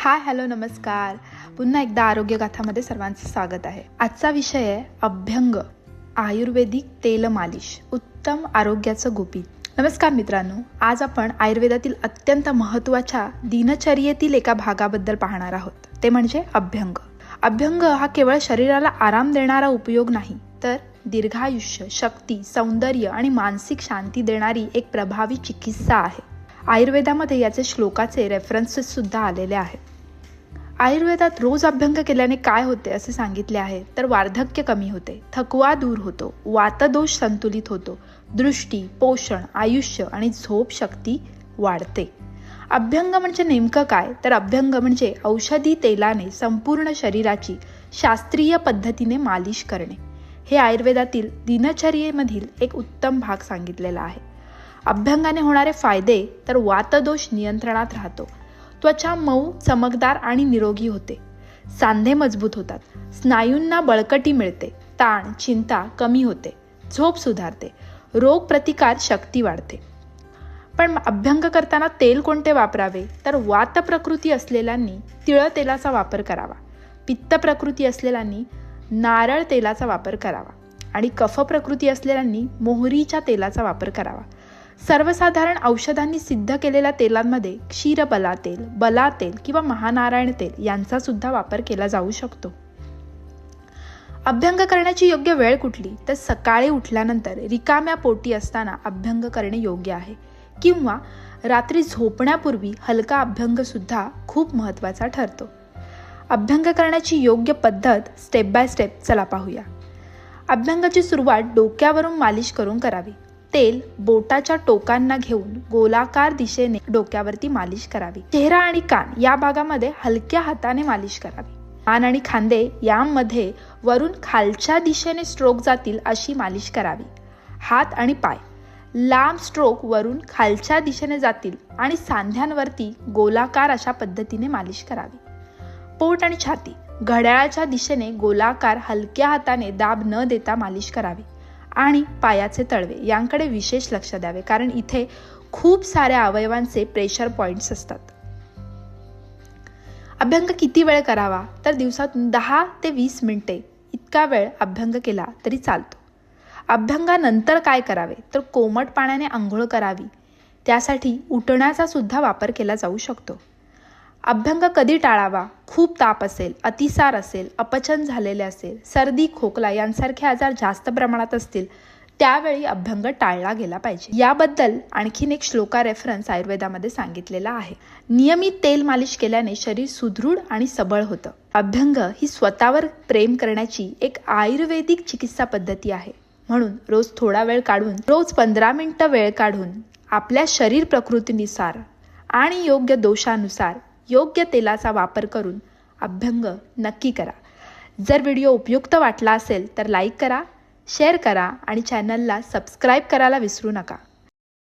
Hi hello नमस्कार. पुन्हा एकदा आरोग्य गाथामध्ये सर्वांचं स्वागत आहे. आजचा विषय आहे अभ्यंग, आयुर्वेदिक तेल मालिश, उत्तम आरोग्याचं गुपित. नमस्कार मित्रांनो, आज आपण आयुर्वेदातील अत्यंत महत्त्वाच्या दिनचर्येतील एका भागाबद्दल पाहणार आहोत. ते म्हणजे अभ्यंग. अभ्यंग हा केवळ शरीराला आराम देणारा उपयोग नाही, तर दीर्घायुष्य, शक्ती, सौंदर्य आणि मानसिक शांती देणारी एक प्रभावी चिकित्सा आहे. आयुर्वेदामध्ये याचे श्लोकाचे रेफरन्सेस सुद्धा आलेले आहेत. आयुर्वेदात रोज अभ्यंग केल्याने काय होते असे सांगितले आहे, तर वार्धक्य कमी होते, थकवा दूर होतो, वातदोष संतुलित होतो, दृष्टी, पोषण, आयुष्य आणि झोप शक्ती वाढते. अभ्यंग म्हणजे नेमकं काय, तर अभ्यंग म्हणजे औषधी तेलाने संपूर्ण शरीराची शास्त्रीय पद्धतीने मालिश करणे. हे आयुर्वेदातील दिनचर्येमधील एक उत्तम भाग सांगितलेला आहे. अभ्यंगाने होणारे फायदे, तर वातदोष नियंत्रणात राहतो, त्वचा मऊ, चमकदार आणि निरोगी होते, सांधे मजबूत होतात, स्नायूंना बळकटी मिळते, ताण, चिंता कमी होते, झोप सुधारते, रोग प्रतिकार शक्ती वाढते. पण अभ्यंग करताना तेल कोणते वापरावे, तर वात प्रकृती असलेल्यांनी तिळ तेलाचा वापर करावा, पित्त प्रकृती असलेल्यांनी नारळ तेलाचा वापर करावा आणि कफ प्रकृती असलेल्यांनी मोहरीच्या तेलाचा वापर करावा. सर्वसाधारण औषधांनी सिद्ध केलेल्या तेलांमध्ये क्षीरबला तेल, बला तेल किंवा महानारायण तेल यांचा सुद्धा वापर केला जाऊ शकतो. अभ्यंग करण्याची योग्य वेळ कुठली, तर सकाळी उठल्यानंतर रिकाम्या पोटी असताना अभ्यंग करणे योग्य आहे, किंवा रात्री झोपण्यापूर्वी हलका अभ्यंग सुद्धा खूप महत्त्वाचा ठरतो. अभ्यंग करण्याची योग्य पद्धत स्टेप बाय स्टेप चला पाहूया. अभ्यंगाची सुरुवात डोक्यावरून मालिश करून करावी. तेल बोटाच्या टोकांना घेऊन गोलाकार दिशेने डोक्यावरती मालिश करावी. चेहरा आणि कान या भागामध्ये हलक्या हाताने मालिश करावी. मान आणि खांदे यामध्ये वरून खालच्या दिशेने स्ट्रोक जातील अशी मालिश करावी. हात आणि पाय लांब स्ट्रोक वरून खालच्या दिशेने जातील आणि सांध्यांवरती गोलाकार अशा पद्धतीने मालिश करावी. पोट आणि छाती घड्याळाच्या दिशेने गोलाकार हलक्या हाताने दाब न देता मालिश करावी. आणि पायाचे तळवे यांकडे विशेष लक्ष द्यावे, कारण इथे खूप साऱ्या अवयवांचे प्रेशर पॉइंट्स असतात. अभ्यंग किती वेळ करावा, तर दिवसातून 10 ते 20 मिनिटे इतका वेळ अभ्यंग केला तरी चालतो. अभ्यंगानंतर काय करावे, तर कोमट पाण्याने आंघोळ करावी. त्यासाठी उटण्याचा सुद्धा वापर केला जाऊ शकतो. अभ्यंग कधी टाळावा, खूप ताप असेल, अतिसार असेल, अपचन झालेले असेल, सर्दी, खोकला यांसारखे आजार जास्त प्रमाणात असतील, त्यावेळी अभ्यंग टाळला गेला पाहिजे. याबद्दल आणखीन एक श्लोका रेफरन्स आयुर्वेदामध्ये सांगितलेला आहे. नियमित तेल मालिश केल्याने शरीर सुदृढ आणि सबळ होतं. अभ्यंग ही स्वतःवर प्रेम करण्याची एक आयुर्वेदिक चिकित्सा पद्धती आहे. म्हणून रोज थोडा वेळ काढून, रोज 15 मिनिटं वेळ काढून आपल्या शरीर प्रकृतीनुसार आणि योग्य दोषानुसार योग्य तेलाचा वापर करून अभ्यंग नक्की करा. जर व्हिडिओ उपयुक्त वाटला असेल तर लाईक करा, शेअर करा आणि चॅनलला सबस्क्राईब करायला विसरू नका.